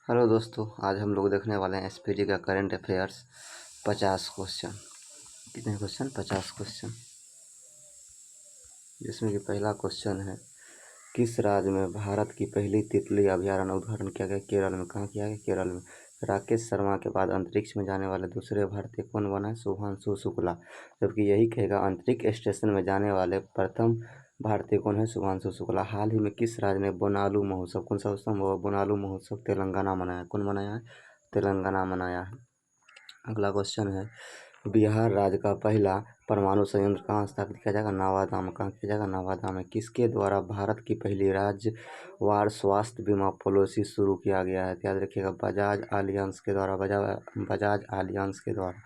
Hello दोस्तों, आज हम लोग देखने वाले हैं एसपीटी का करंट अफेयर्स 50 क्वेश्चन। कितने क्वेश्चन? 50 क्वेश्चन। जिसमें कि पहला क्वेश्चन है, किस राज्य में भारत की पहली तितली अभयारण्य उद्घाटन किया गया? केरल में। कहाँ किया गया? केरल में। राकेश शर्मा के बाद अंतरिक्ष में जाने वाले दूसरे भारतीय कौन बना है? शुभांशु शुक्ला। जबकि यही कहेगा अंतरिक्ष स्टेशन में जाने वाले प्रथम भारतीय कौन है? शुभांशु शुक्ला। हाल ही में किस राज्य ने बोनालू महोत्सव, कौन सा उत्सव? बोनालू महोत्सव तेलंगाना मनाया। कौन मनाया है? तेलंगाना मनाया है। अगला क्वेश्चन है, बिहार राज्य का पहला परमाणु संयंत्र कहाँ स्थापित किया जाएगा? नवादा में। कहाँ किया जाएगा? नवादा में। किसके द्वारा भारत की पहली राज्यवार स्वास्थ्य बीमा पॉलिसी शुरू किया गया है? याद रखिएगा, बजाज आलियांज के द्वारा। बजाज आलियांज के द्वारा।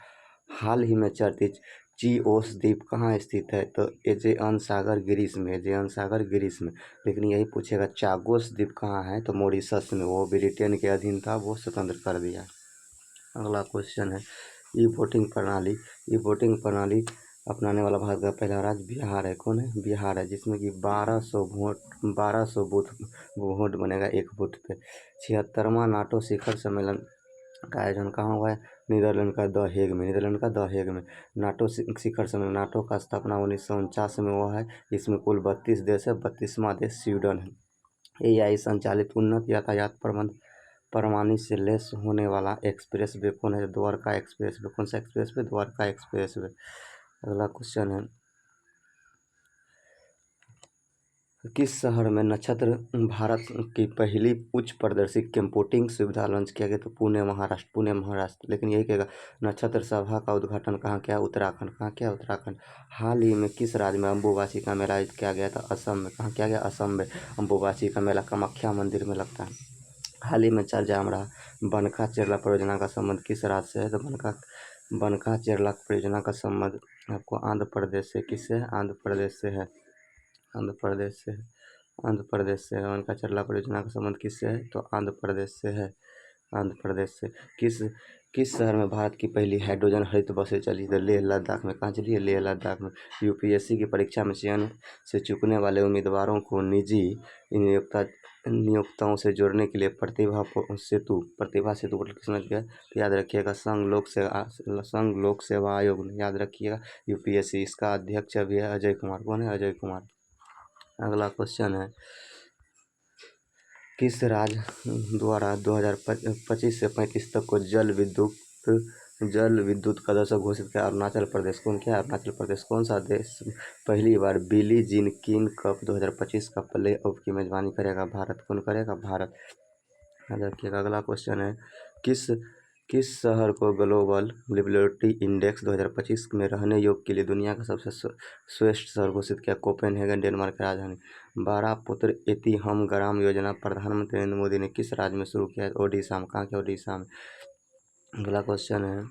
हाल ही में चर्चित चिओस द्वीप कहाँ स्थित है? तो एजेअन सागर ग्रीस में। एजेअन सागर ग्रीस में। लेकिन यही पूछेगा चागोस द्वीप कहाँ है? तो मॉरिशस में। वो ब्रिटेन के अधीन था, वो स्वतंत्र कर दिया। अगला क्वेश्चन है, ई वोटिंग प्रणाली अपनाने वाला भारत का पहला राज्य बिहार है। कौन है? बिहार है, जिसमें कि 1200 वोट बनेगा एक बूथ पे। 76वां नाटो शिखर सम्मेलन का आयोजन कहाँ हुआ है? नीदरलैंड का द हेग में। नाटो शिखर सम्मेलन, नाटो का स्थापना 1949 में हुआ है। इसमें कुल 32 देश है, 32वां देश स्वीडन है। एआई संचालित उन्नत यातायात प्रणाली से लैस होने वाला एक्सप्रेस वे कौन है? Dwarka express way. कौन सा express way? Dwarka express way. अगला क्वेश्चन है, किस शहर में नक्षत्र भारत की पहली उच्च प्रदर्शी कंप्यूटिंग सुविधा लॉन्च किया गया? तो पुणे महाराष्ट्र। लेकिन यही कहेगा नक्षत्र सभा का उद्घाटन कहाँ किया? उत्तराखंड। कहाँ किया? उत्तराखंड। हाल ही में किस राज्य में अम्बुबाची का मेला आयोजित किया गया था? असम में। कहाँ किया गया? असम में। अम्बुबाची का मेला कामाख्या मंदिर में लगता है। हाल ही में चर्चा में रहा बनका चेरला परियोजना का संबंध किस राज्य से है? तो बनका चेरला परियोजना का संबंध आपको आंध्र प्रदेश से। किससे है? आंध्र प्रदेश से है। आंध्र प्रदेश से है। आंध्र प्रदेश से है। बनका चेरला परियोजना का संबंध किससे है? तो आंध्र प्रदेश से है। आंध्र प्रदेश से। किस किस शहर में भारत की पहली हाइड्रोजन हरित बसें चली? तो लेह लद्दाख में। कहाँ चली है? लेह लद्दाख में। यूपीएससी की परीक्षा में चयन से चूकने वाले उम्मीदवारों को निजी नियोक्ताओं से जोड़ने के लिए प्रतिभा सेतु पोर्टल किसने किया? तो याद रखिएगा संघ लोक सेवा आयोग ने। याद रखिएगा यूपीएससी। इसका अध्यक्ष अभी है अजय कुमार। कौन है? अजय कुमार। अगला क्वेश्चन है, किस राज्य द्वारा 2025 से 35 तक को जल विद्युत का दशक घोषित किया? अरुणाचल प्रदेश। कौन किया? अरुणाचल प्रदेश। कौन सा देश पहली बार बिली जीन किंग कप 2025 का प्ले ऑफ की मेजबानी करेगा? भारत। कौन करेगा? भारत। याद रखिएगा। अगला क्वेश्चन है, किस किस शहर को ग्लोबल लिवबिलिटी इंडेक्स 2025 में रहने योग्य के लिए दुनिया का सबसे श्रेष्ठ शहर घोषित किया? कोपेनहेगन, डेनमार्क की राजधानी। 12 पुत्र एतिहम ग्राम योजना प्रधानमंत्री नरेंद्र मोदी ने किस राज्य में शुरू किया है? ओडिशा में। कहाँ किया? ओडिशा में। अगला क्वेश्चन है,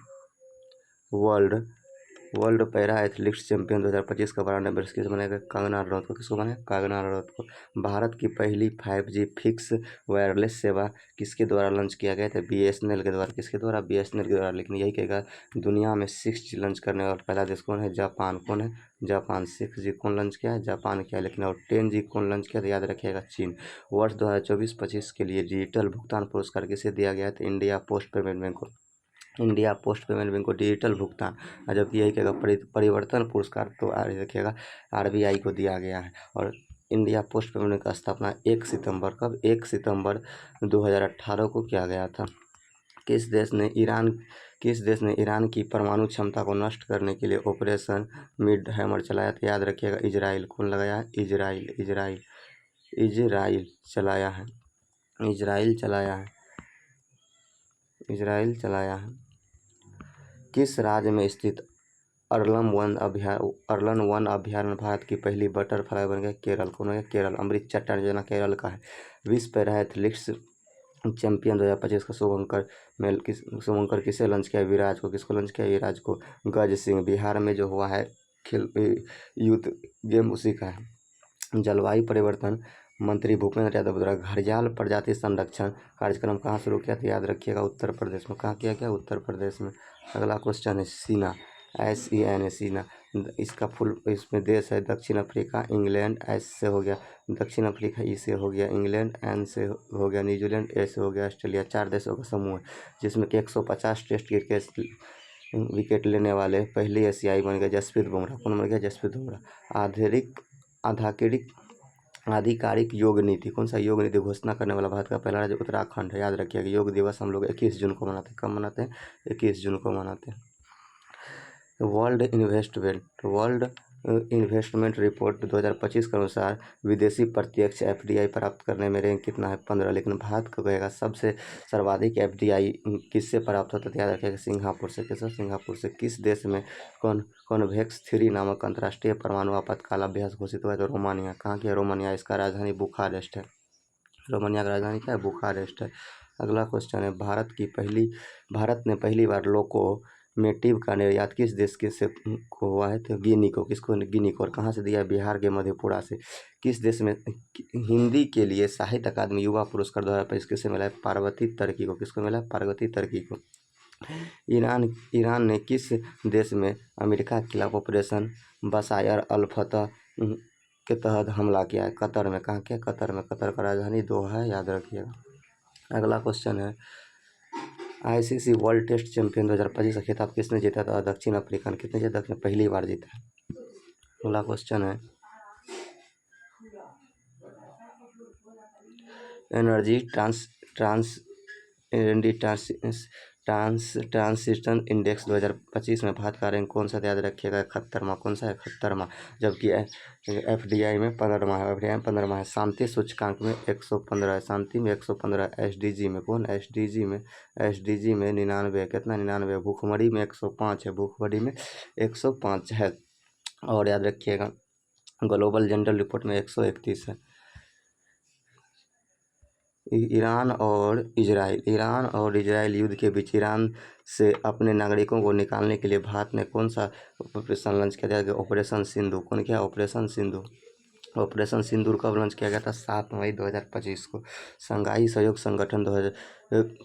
वर्ल्ड पैरा एथलेटिक्स चैंपियन 2025 का ब्रांड एम्बेसडर किस बनेगा? कंगना रनौत को। किसको बने? कंगना रनौत को। भारत की पहली 5G फिक्स वायरलेस सेवा किसके द्वारा लॉन्च किया गया था? बीएसएनएल के द्वारा। किसके द्वारा? बीएसएनएल के द्वारा। लेकिन यही कहेगा दुनिया में 6G लॉन्च करने वाला पहला देश कौन है? जापान। कौन है? जापान। 6G कौन लॉन्च किया है? जापान किया। लेकिन और 10G कौन लॉन्च किया? तो याद रखिएगा चीन। वर्ष 2024-25 के लिए डिजिटल भुगतान पुरस्कार किसे दिया गया था? इंडिया पोस्ट पेमेंट बैंक को। इंडिया पोस्ट पेमेंट बैंक को डिजिटल भुगतान, और जबकि यही कहेगा परिवर्तन पुरस्कार तो रखिएगा आरबीआई को दिया गया है। और इंडिया पोस्ट पेमेंट बैंक का स्थापना 1 सितंबर कब? 1 सितंबर 2018 को किया गया था। किस देश ने ईरान की परमाणु क्षमता को नष्ट करने के लिए ऑपरेशन मिड हैमर चलाया था? याद रखिएगा इजराइल। कौन लगाया है? इजराइल चलाया है। इजराइल चलाया है। किस राज्य में स्थित अर्लम वन अभ्यारण्य भारत की पहली बटरफ्लाई बन गया? केरल। कौन है? केरल। अमृत चट्टान योजना केरल का है। विश्व पैरा एथलेटिक्स चैंपियन 2025 का शुभंकर किसे लॉन्च किया? विराज को। किसको लॉन्च किया? विराज को। गज सिंह। बिहार में जो हुआ है खेल यूथ गेम उसी का है। जलवायु परिवर्तन मंत्री भूपेंद्र यादव द्वारा घड़ियाल प्रजाति संरक्षण कार्यक्रम कहाँ शुरू किया था? याद रखिएगा उत्तर प्रदेश में। कहाँ किया गया? उत्तर प्रदेश में। अगला क्वेश्चन है, SEN सीना, इसका फुल इसमें देश है दक्षिण अफ्रीका। इंग्लैंड S से हो गया दक्षिण अफ्रीका, E से हो गया इंग्लैंड, N से हो गया न्यूजीलैंड, A से हो गया ऑस्ट्रेलिया। 4 देशों का समूह है जिसमें कि 150 टेस्ट क्रिकेट विकेट लेने वाले पहले एशियाई बन गए जसप्रीत बुमराह। कौन बन गया? जसप्रीत बुमराह। आधिकारिक आधिकारिक योग नीति, कौन सा योग नीति घोषणा करने वाला भारत का पहला राज्य उत्तराखंड है। याद रखिएगा योग दिवस हम लोग 21 जून को मनाते हैं। कब मनाते हैं? 21 जून को मनाते हैं। वर्ल्ड इन्वेस्टमेंट रिपोर्ट 2025 के अनुसार विदेशी प्रत्यक्ष FDI प्राप्त करने में रैंक कितना है? 15। लेकिन भारत को कहेगा सबसे सर्वाधिक FDI किससे प्राप्त होता है? याद रखिएगा सिंगापुर से। कैसे? सिंगापुर से। किस देश में कॉन्वेक्स 3 नामक अंतर्राष्ट्रीय परमाणु आपातकाल अभ्यास घोषित हुआ है? तो रोमानिया। कहाँ की है रोमानिया? इसका राजधानी बुखारेस्ट है। रोमानिया का राजधानी क्या है? बुखारेस्ट है। अगला क्वेश्चन है, भारत ने पहली बार लोकोमेटिव का निर्यात किस देश के से को हुआ है? तो गिनी को। किसको? गिनी को। और कहाँ से दिया है? बिहार के मधेपुरा से। किस देश में हिंदी के लिए साहित्य अकादमी युवा पुरस्कार 2025 किसे मिला है? पार्वती तर्की को। किसको मिला है? पार्वती तर्की को। ईरान ने किस देश में अमेरिका के खिलाफ ऑपरेशन बशायर अल फतह के तहत हमला किया है? कतर में। कहाँ किया? कतर में। कतर का राजधानी दोहा है, याद रखिएगा। अगला क्वेश्चन है, ICC वर्ल्ड टेस्ट चैंपियन 2025 का खिताब किसने जीता था? दक्षिण अफ्रीका ने। कितने जीता? पहली बार जीता है। अगला क्वेश्चन है, एनर्जी ट्रांसिशन इंडेक्स 2025 में भारत का रैंक कौन सा? याद रखिएगा 71वां। कौन सा है? 71वां। जबकि FDI में 15वां है। FDI में 15वां है। शांति सूचकांक में 115 है। शांति में 115। SDG में कौन? SDG में 99। कितना? 99। भूखमरी में 105 है। भूखमरी में 105 है। और याद रखिएगा ग्लोबल जनरल रिपोर्ट में 131 है। ईरान और इजराइल युद्ध के बीच ईरान से अपने नागरिकों को निकालने के लिए भारत ने कौन सा ऑपरेशन लॉन्च किया था? ऑपरेशन सिंधु। कौन किया? ऑपरेशन सिंधु। ऑपरेशन सिंदूर कब लॉन्च किया गया था? 7 मई 2025 को। संघाई सहयोग संगठन 2000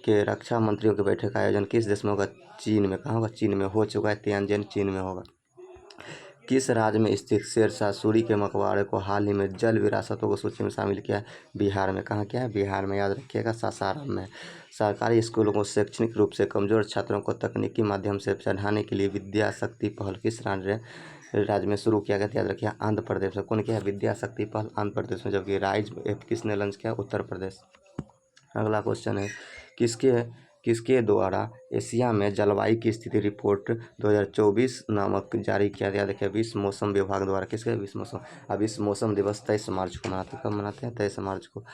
के रक्षा मंत्रियों की बैठक का आयोजन किस देश में होगा? चीन में। कहाँ होगा? चीन में हो चुका है। तियानजिन चीन में होगा। किस राज्य में स्थित शेरशाह सूरी के मकबरे को हाल ही में जल विरासतों की सूची में शामिल किया है? बिहार में। कहाँ किया है? बिहार में। याद रखिएगा सासाराम में। सरकारी स्कूलों को शैक्षणिक रूप से कमजोर छात्रों को तकनीकी माध्यम से पढ़ाने के लिए विद्या शक्ति पहल किस राज्य में शुरू किया गया था? याद रखिए आंध्र प्रदेश में। कौन किया है? विद्या शक्ति पहल आंध्र प्रदेश में। जबकि राज्य किसने लॉन्च किया? उत्तर प्रदेश। अगला क्वेश्चन है, किसके द्वारा एशिया में जलवायु की स्थिति रिपोर्ट 2024 नामक जारी किया गया? देखिए विश्व मौसम विभाग द्वारा। किसके? विश्व मौसम। अब विश्व मौसम दिवस 23 मार्च को मनाते हैं। कब मनाते हैं? 23 मार्च को।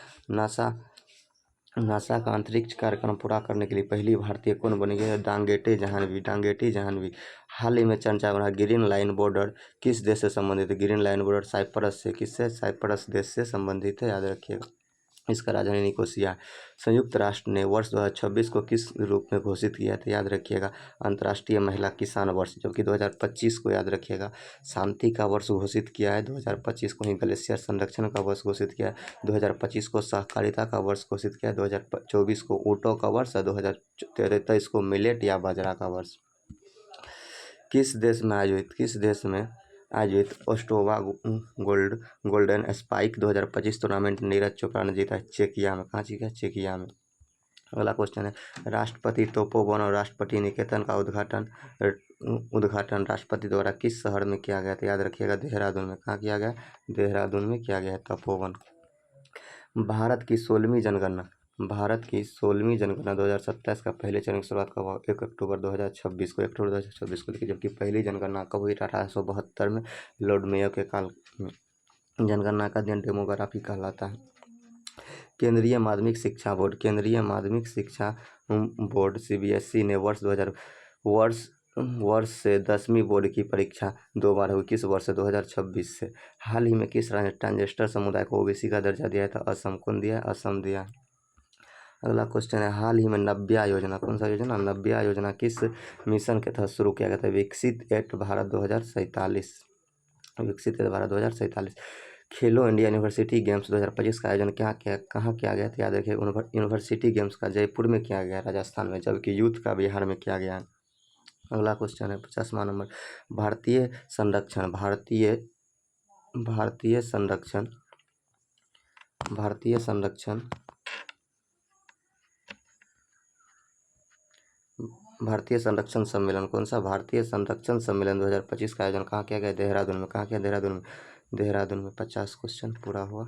नासा का अंतरिक्ष कार्यक्रम पूरा करने के लिए पहली भारतीय कौन बनी है? डांगेटे जाह्नवी। हाल ही में चर्चा बना ग्रीन लाइन बॉर्डर किस देश से संबंधित है? ग्रीन लाइन बॉर्डर साइप्रस से। किससे? साइप्रस देश से संबंधित है, याद रखिएगा। इसका राजधानी निकोसिया। संयुक्त राष्ट्र ने वर्ष 2026 को किस रूप में घोषित किया था? याद रखिएगा अंतर्राष्ट्रीय महिला किसान वर्ष। जबकि 2025 को याद रखिएगा शांति का वर्ष घोषित किया है। 2025 को ही ग्लेशियर संरक्षण का वर्ष घोषित किया है। 2025 को सहकारिता का वर्ष घोषित किया है। 2024 को ऊँटों का वर्ष है। 2023 को मिलेट या बाजरा का वर्ष। किस देश में आयोजित Ostrava golden spike 2025 tournament Neeraj Chopra ने जीता है? चेकिया में। कहाँ जीता है? चेकिया में। अगला क्वेश्चन है, राष्ट्रपति तपोवन और राष्ट्रपति निकेतन का उद्घाटन राष्ट्रपति द्वारा किस शहर में किया गया था? याद रखिएगा देहरादून में। कहाँ किया गया? देहरादून में किया गया है तपोवन। भारत की 16वीं जनगणना 2027 का पहले चरण की शुरुआत कब हुआ? 1 अक्टूबर 2026 को। देखिए जबकि पहली जनगणना कब हुई? 1872 में लॉर्ड मेयो के काल में। जनगणना का अध्ययन डेमोग्राफी कहलाता है। केंद्रीय माध्यमिक शिक्षा बोर्ड CBSE ने वर्ष से 10वीं बोर्ड की परीक्षा 2 बार हुई। किस वर्ष से? 2026 से। हाल ही में किस राज्य ने ट्रांसजेंडर समुदाय को OBC का दर्जा दिया था? असम। कौन दिया? असम दिया। अगला क्वेश्चन है, हाल ही में नव्या योजना, कौन सा योजना? नव्या योजना किस मिशन के तहत शुरू किया गया था? विकसित एट भारत 2047। खेलो इंडिया यूनिवर्सिटी गेम्स 2025 का आयोजन कहाँ किया गया था? याद रखिए यूनिवर्सिटी गेम्स का जयपुर में किया गया, राजस्थान में। जबकि यूथ का बिहार में किया गया। अगला क्वेश्चन है 50वां नंबर। भारतीय संरक्षण भारतीय भारतीय संरक्षण भारतीय संरक्षण भारतीय संरक्षण सम्मेलन कौन सा? भारतीय संरक्षण सम्मेलन 2025 का आयोजन कहाँ किया गया? देहरादून में। कहाँ किया? देहरादून में। देहरादून में। 50 क्वेश्चन पूरा हुआ।